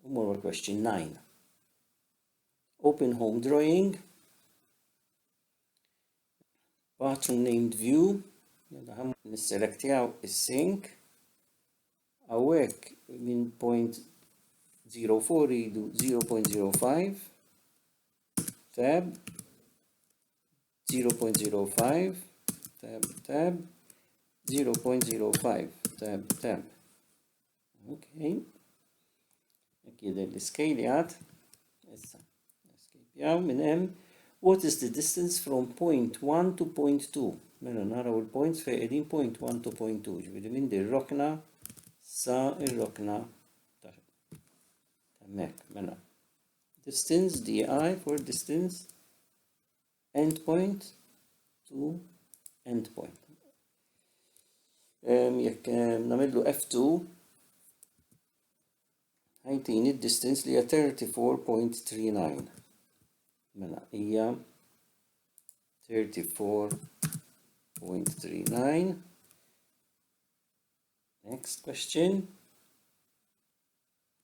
More question 9. Open home drawing. Bathroom named view. Nisselektjaw is-sink. Awek min point 0.04 ridu 0.05. Tab. 0.05. Tab. 0.05. Tab. Okay. Kien l-iskejlijat. Issa. Skejpjaw minn hemm. What is the distance from point 1 to point 2? Mela naraw il-points fejn qegħdin point 1 to point 2. Ġifieri minn din rokna sa ir-rokna ta' hemmhekk. Mela. Distance DI for distance endpoint to endpoint. Jekk nagħmlu F2 ħajtini d-distance li hija 34.39. Mela hija 34.39. Next question.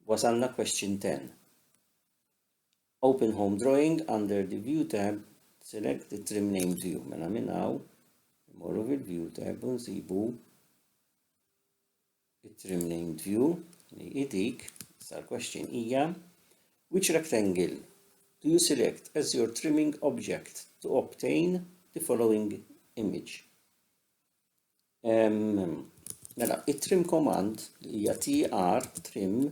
Wasalna question 10. Open home drawing under the view tab. Select the trim name view. Mela minn hawn imorru fil-view tab u nsibu it-trim named view li dik. Our question hija, which rectangle do you select as your trimming object to obtain the following image? Mela, it-trim command li hija tr trim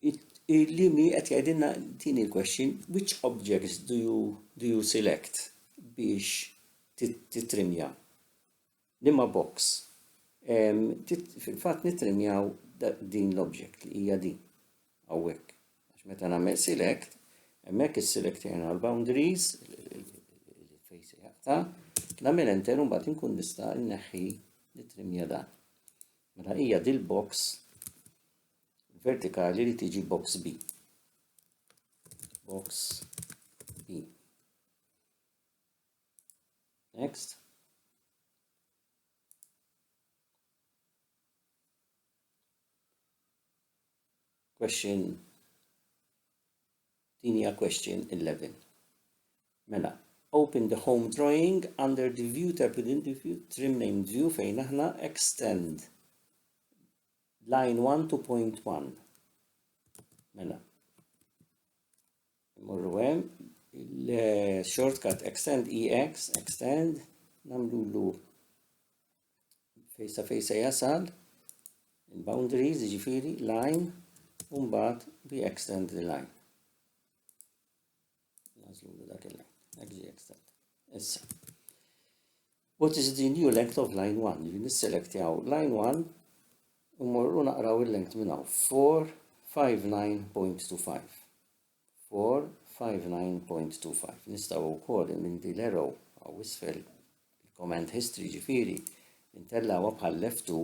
li mi qed jgħidilna din il-question, which objects do you select biex titrimja? Liema box. Fil-fatt nitrimjaw din l-object li hija din. Għawek. Għax meta nagħmel select, hemmhekk is-selectjana l-boundaries, il-face jaqta, nagħmel enter u mbagħad inkun nista' nneħħi nitrimja dan. Mela hija dil-box vertikali li tiġi box B. Box B. Next. Question, question 11. Mela, open the home drawing under the view tab within the view, trim named view fejn aħna extend line 1 to point 1. Mela. Imorru hemm il-shortcut extend EX, extend, namlu fejsa jasal, il-boundaries, ġifiri, line, Umbat we extend the line. Issa. What is the new length of line 1? Nisselect line 1 u morru naqraw il-length minn hawn 459.25. 459.25. Nistgħu wkoll minn din l-arrow għaw isfel il-command history ġifieri intellawha bħal F2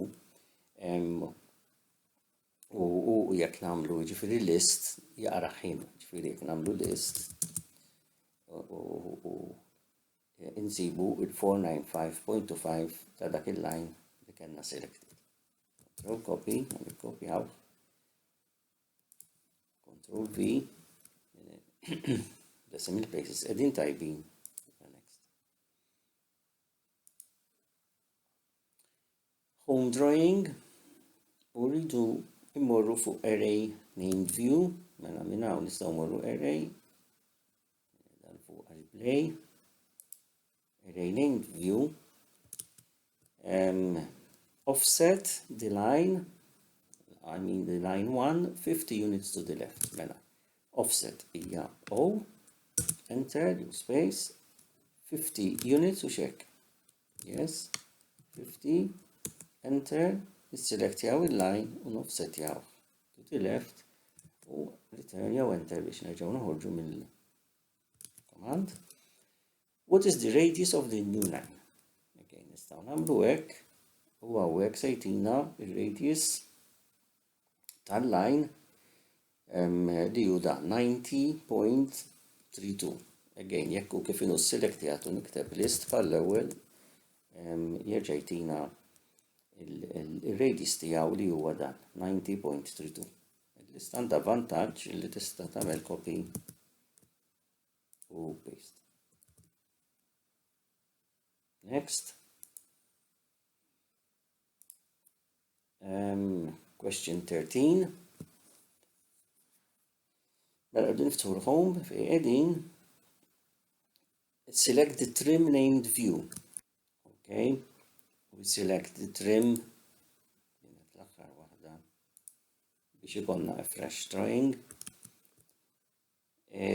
u jekk nagħmlu ġifieri list jaqra ħin, ġifieri jekk nagħmlu list u insibu il-495.25 ta' dak il-line li kellna selected. Control copy, nikkopjaw. Control V. Decimal places qegħdin tajbin. Next. Home drawing u rridu immorru fuq array named view, mela minn hawn nistgħu mmorru array, dan fuq display, array named view, offset the line, I mean the line 1, 50 units to the left, mela offset hija O, enter, use space, 50 units u check, yes, 50, enter, nisselektjaw il-line u noffsetjaw to the left u return jew enter biex nerġgħu noħorġu mill-command. What is the radius of the new line? Okay, nistgħu nagħmlu hekk u hawnhekk se jtina ir-radius tal-line li hu da 90.32. Again, jekk hu kif inhu selektjat u nikteb list bħall-ewwel jerġa' jtina il-radius tiegħu li huwa dan 90.32. List għandha vantaġġ li tista' tagħmel copy u paste. Next. Question 13. Mela qegħdin niftħu l-home fi qegħdin select the trim named view. Okay. We select the trim l-aħħar waħda biex ikollna a fresh drawing.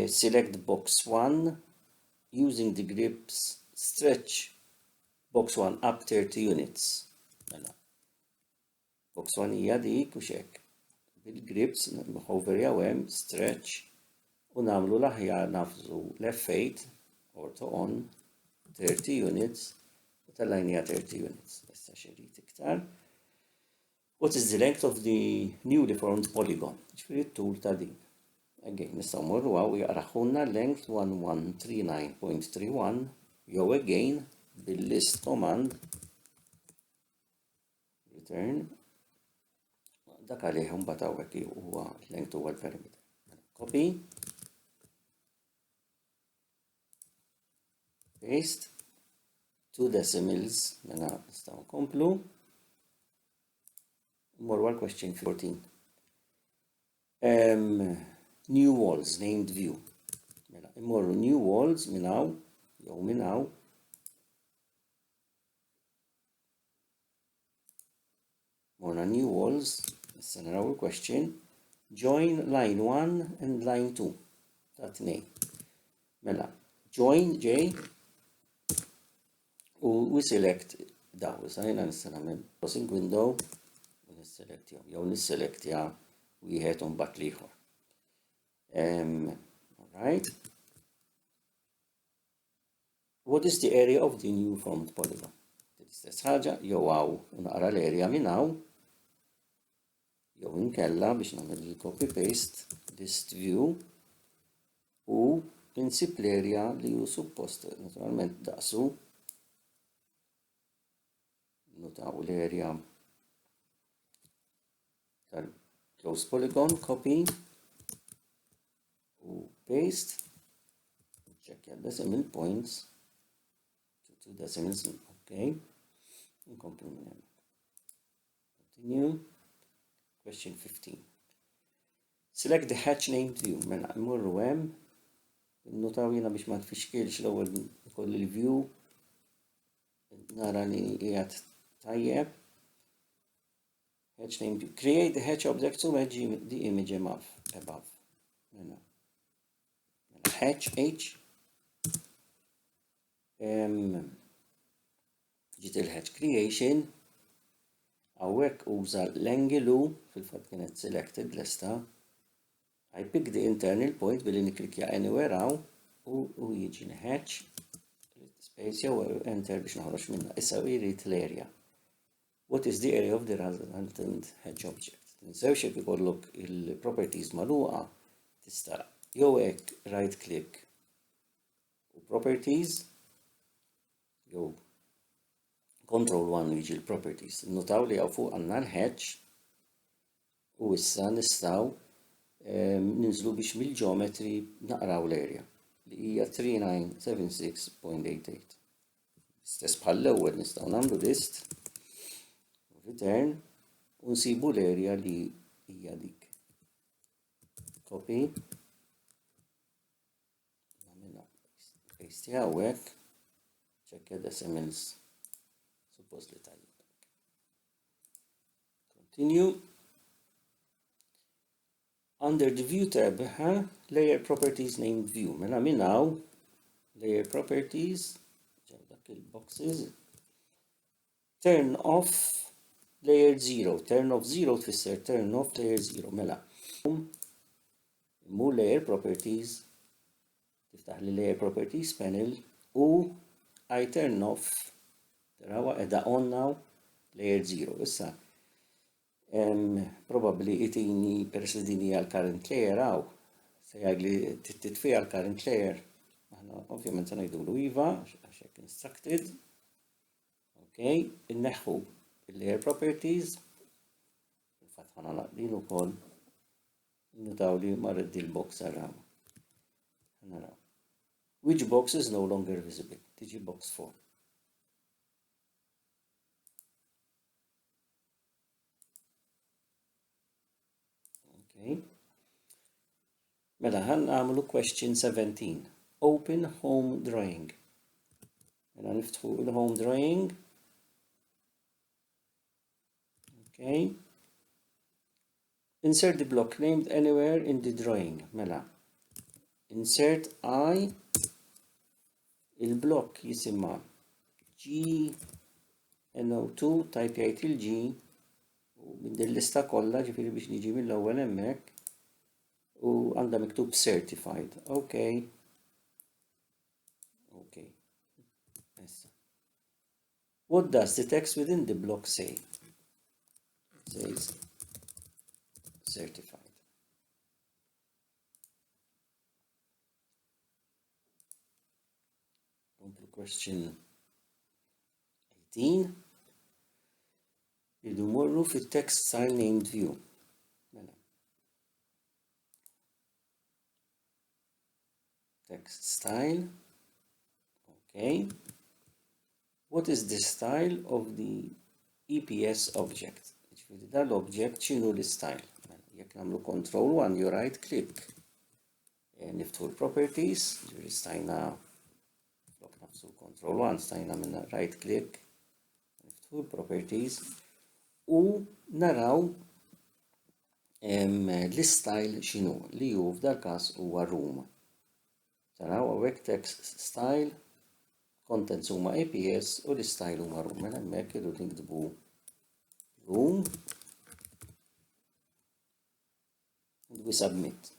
Select box 1 using the grips stretch box 1 up 30 units. Mela. Box 1 hija dik u xek. Bil-grips hover jew hemm stretch u nagħmlu l-aħjar nafżu l-F8 ortho on 30 units u tal-linja 30 units. Issa xerit iktar. What is the length of the newly formed polygon? Ġifieri t-tul ta' din. Again, nistgħu mmorru għaw jaqraħulna length 1139.31 jew again bil-list command return dak għalih mbagħad hawnhekk huwa length huwa l-perimeter. Copy. Paste. 2 decimals mela nistgħu nkomplu. Mmorru għal question 14. New walls named view. Mela immorru new walls minn hawn jew minn hawn. Morna new walls. Issa naraw il-question. Join line 1 and line 2. Ta' tnejn. Mela join J u we select daw. Issa jiena nista' nagħmel closing window u nisselect jew nisselect wieħed u mbagħad l-ieħor. Alright. What is the area of the new formed polygon? L-istess ħaġa jew hawn naqra l-area minn hawn jew inkella biex nagħmel il-copy paste list view u insib l-area li hu suppost naturalment daqsu notaw l-area tal-close polygon copy u paste check the decimal points to 2 decimals. Okay. Nkomplu minn hemm. Continue. Question 15. Select the hatch named view. Mela mmorru hemm notaw jiena biex ma tfixkilx l-ewwel ikoll il-view nara li qiegħed tajjeb. Hatch named view. Create the hatch object to match the image above. Mela hatch H ġiet il-hatch creation hawnhekk uża l-angle fil-fatt kienet selected lesta. I pick the internal point billi niklikja anywhere hawn u jiġi hatch space jew enter biex naħroġ minnha. Issa jrid l-area. What is the area of the resultant hatch object? Tinsewx jekk ikollok il-properties magħluqa tista' jew hekk right click u properties jew control 1 jiġi l-properties. Notaw li hawn fuq għandna l-hatch u issa nistgħu ninżlu biex mill-geometry naqraw l-area li hija 3976.88. Stess bħal l-ewwel nistgħu nagħmlu list return u nsibu l-area li hija dik. Copy. Paste hawnhekk. Check the decimals. Suppost li tajjeb. Continue. Under the view tab, layer properties named view. Mela minn hawn layer properties, dak il-boxes. Turn off layer 0. Turn off 0 tfisser turn off layer 0. Mela. Mu layer properties. Tiftaħ li layer properties panel u I turn off tarawa edha on now layer 0. Issa probably itini peress din hija l-current layer hawn se jgħidli titfija l-current layer. Aħna ovvjament se ngħidulu iva għax hekk instructed. Okay, inneħħu il-layer properties. Il-fatt ħana naqdin ukoll Notaw li marret di l-box għarraw. Naraw. Which box is no longer visible? Tiġi box 4. Okay. Mela ħan għamlu question 17. Open home drawing. Mela niftħu il-home drawing. Okay. Insert the block named anywhere in the drawing. Mela. Insert I. Il-block jisimma GNO2 type jgħid il-G u minn din lista kollha ġifieri biex niġi mill-ewwel hemmhekk u għandha miktub certified. Okay. Okay. Issa. What does the text within the block say? It says certified. Question 18. Irdu morru fit-text style named view. Text style. Okay. What is the style of the EPS object? Dal-object x'inhu l-style? Jekk nagħmlu control 1 you right click. Niftħu l-properties, ġifieri stajna nafsu control 1 stajna minna right click, niftħu l-properties u naraw l-style x'inhu li hu f'dal każ huwa room. Taraw hawnhekk text style, contents huma APS u l-style huma room. Mela hemmhekk irridu niktbu room and we submit.